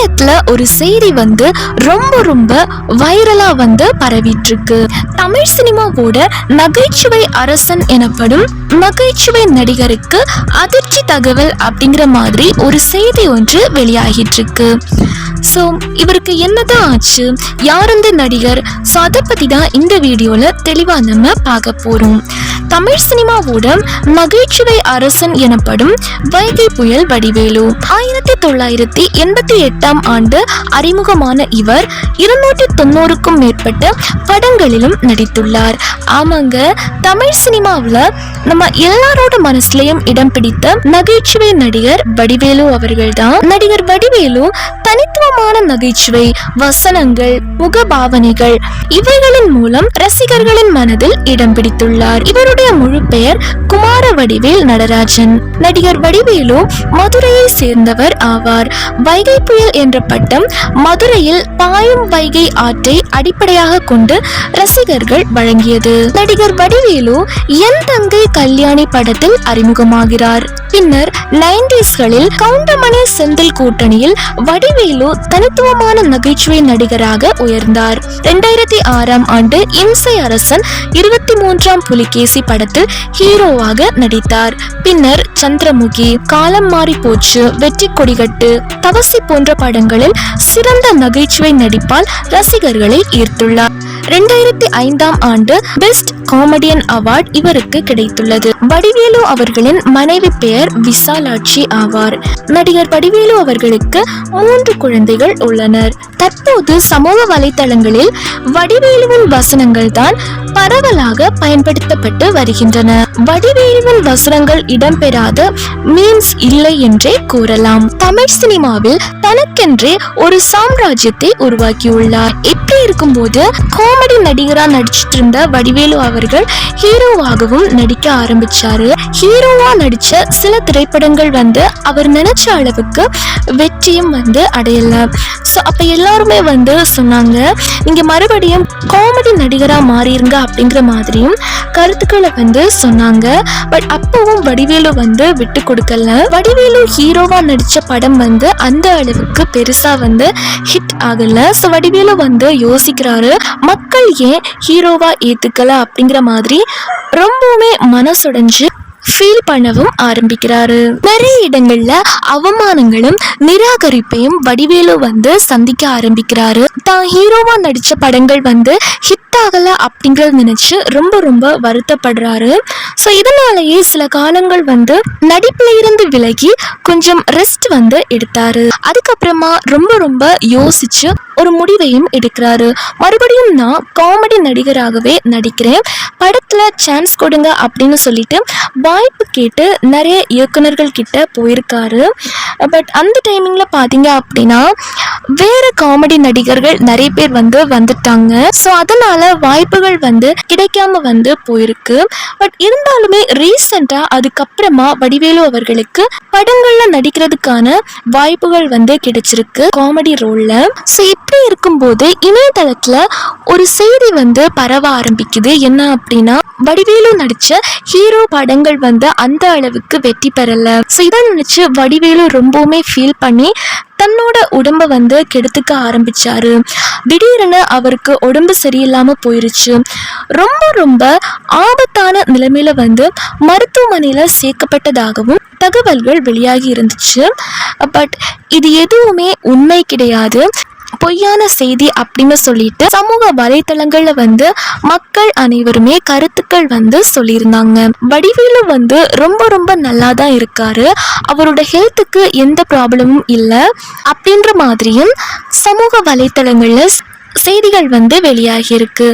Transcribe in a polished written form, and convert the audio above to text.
இணையத்துல ஒரு செய்தி வந்து ரொம்ப ரொம்ப வைரலா வந்து பரவிட்டு இருக்கு. தமிழ் சினிமாவோட நகைச்சுவை அரசன் எனப்படும் நகைச்சுவை நடிகருக்கு அதிர்ச்சி தகவல் அப்படிங்கிற மாதிரி ஒரு செய்தி ஒன்று வெளியாகிட்டு இருக்கு. ஸோ இவருக்கு என்னதான் ஆச்சு, யார் இந்த நடிகர், ஸோ அதை பற்றி தான் இந்த வீடியோவில் தெளிவாக நம்ம பார்க்க போகிறோம். தமிழ் சினிமாவோட நகைச்சுவை அரசன் எனப்படும் வைகை புயல் வடிவேலு 1988ஆம் ஆண்டு அறிமுகமான இவர் 290க்கும் மேற்பட்ட படங்களிலும் நடித்துள்ளார். ஆமாங்க, தமிழ் சினிமாவில் நம்ம எல்லாரோட மனசுலயும் இடம் பிடித்த நகைச்சுவை நடிகர் வடிவேலு அவர்கள் தான். நடிகர் வடிவேலு தனித்துவமான நகைச்சுவை வசனங்கள், முகபாவனைகள் இவைகளின் மூலம் ரசிகர்களின் மனதில் இடம் பிடித்துள்ளார். இவருடைய முழு பெயர் குமார வடிவேல் நடராஜன். நடிகர் வடிவேலு மதுரையை சேர்ந்தவர் ஆவார். வைகை புயல் என்ற பட்டம் மதுரையில் பாயும் வைகை ஆற்றை அடிப்படையாக கொண்டு ரசிகர்கள் வழங்கியது. நடிகர் வடிவேலு என் தங்கை கல்யாணி படத்தில் அறிமுகமாகிறார். பின்னர் 90ஸ்களில் கவுண்டமணி செந்தில் கூட்டணியில் வடிவேலு தனித்துவமான நகைச்சுவை நடிகராக உயர்ந்தார். 2006ஆம் ஆண்டு இம்சை அரசன் 23ஆம் புலிகேசி படத்தில் ஹீரோவாக நடித்தார். பின்னர் சந்திரமுகி, காலம் மாறி போச்சு, வெற்றி கொடிகட்டு, தவசி போன்ற படங்களில் சிறந்த நகைச்சுவை நடிப்பால் ரசிகர்களை ஈர்த்துள்ளார். 2005ஆம் ஆண்டு பெஸ்ட் காமெடியன் அவார்ட் இவருக்கு கிடைத்துள்ளது. வடிவேலு அவர்களின் மனைவி பெயர் விசாலாட்சி ஆவார். நடிகர் வடிவேலு அவர்களுக்கு 3 குழந்தைகள் உள்ளனர். தற்போது சமூக வலைதளங்களில் வடிவேலுவின் வசனங்கள் தான் பரவலாக பயன்படுத்தப்பட்டு வருகின்றன. வடிவேலுவின் வசனங்கள் இடம்பெறாத மீம்ஸ் இல்லை என்றே கூறலாம். தமிழ் சினிமாவில் தனக்கென்றே ஒரு சாம்ராஜ்யத்தை உருவாக்கியுள்ளார். இப்படி இருக்கும்போது காமெடி நடிகரா நடிச்சிட்டு இருந்த வடிவேலு அவர்கள் ஹீரோவாகவும் நடிக்க ஆரம்பிச்சாரு. ஹீரோவா நடிச்ச சில திரைப்படங்கள் வந்து அவர் நினைச்ச அளவுக்கு வெற்றியும் வந்து அடையல. ஸோ அப்ப எல்லாருமே வந்து சொன்னாங்க, நீங்க மறுபடியும் காமெடி நடிகரா மாறிருங்க அப்படிங்கிற மாதிரியும் கருத்துக்களை வந்து சொன்னாங்க. பட் அப்பவும் வடிவேலு வந்து விட்டு கொடுக்கல. வடிவேலு ஹீரோவா நடிச்ச படம் வந்து அந்த அளவுக்கு பெருசா வந்து ஹிட் ஆகல. ஸோ வடிவேலு வந்து யோசிக்கிறாரு, மக்கள் ஏன் ஹீரோவா ஏத்துக்கல அப்படிங்கிற மாதிரி ரொம்பவுமே மனசுடைஞ்சு ஃபீல் பண்ணவும் ஆரம்பிக்கிறாரு. நிறைய இடங்கள்ல அவமானங்களும் நிராகரிப்பையும் வடிவேலு வந்து சந்திக்க ஆரம்பிக்கிறாரு. தான் ஹீரோவா நடிச்ச படங்கள் வந்து ஹிட் ஆகல அப்படிங்கறத நினைச்சு ரொம்ப ரொம்ப வருத்தப்படுறாரு. ஸோ இதனாலேயே சில காலங்கள் வந்து நடிப்புல இருந்து விலகி கொஞ்சம் ரெஸ்ட் வந்து எடுத்தாரு. அதுக்கப்புறமா ரொம்ப ரொம்ப யோசிச்சு ஒரு முடிவையும் எடுக்கிறாரு. மறுபடியும் நான் காமெடி நடிகராகவே நடிக்கிறேன், படத்துல சான்ஸ் கொடுங்க அப்படின்னு சொல்லிட்டு வாய்ப்பு கேட்டு நிறைய இயக்குனர்கள் கிட்ட போயிருக்காரு. பட் அந்த டைமிங்ல பாத்தீங்க அப்படின்னா வேற காமெடி நடிகர்கள் நிறைய பேர் வந்து வந்துட்டாங்க. ஸோ அதனால வாய்ப்புகள் வந்து கிடைக்காம வந்து போயிருக்கு. பட் இருந்தாலுமே ரீசெண்டா அதுக்கப்புறமா வடிவேலு அவர்களுக்கு படங்கள்ல நடிக்கிறதுக்கான வாய்ப்புகள் வந்து கிடைச்சிருக்கு காமெடி ரோல்ல. ஸோ இப்படி இருக்கும்போது இணையதளத்துல ஒரு செய்தி வந்து பரவ ஆரம்பிக்குது. என்ன அப்படின்னா, வடிவேலு நடிச்ச ஹீரோ படங்கள் வந்து அந்த அளவுக்கு வெற்றி பெறல. ஸோ இதை நினைச்சு வடிவேலு ரொம்பவுமே ஃபீல் பண்ணி தன்னோட உடம்ப வந்து கெடுத்துக்க ஆரம்பிச்சாரு. திடீர்னு அவருக்கு உடம்பு சரியில்லாம போயிருச்சு. ரொம்ப ரொம்ப ஆபத்தான நிலைமையில வந்து மருத்துவமனையில சேர்க்கப்பட்டதாகவும் தகவல்கள் வெளியாகி இருந்துச்சு. பட் இது எதுவுமே உண்மை கிடையாது, பொய்யான செய்தி அப்படின்னு சொல்லிட்டு சமூக வலைத்தளங்கள்ல வந்து மக்கள் அனைவருமே கருத்துக்கள் வந்து சொல்லியிருந்தாங்க. வடிவேலு வந்து ரொம்ப ரொம்ப நல்லா தான் இருக்காரு, அவரோட ஹெல்த்துக்கு எந்த ப்ராப்ளமும் இல்லை அப்படின்ற மாதிரியும் சமூக வலைத்தளங்கள்ல செய்திகள் வந்து வெளியாகி இருக்கு.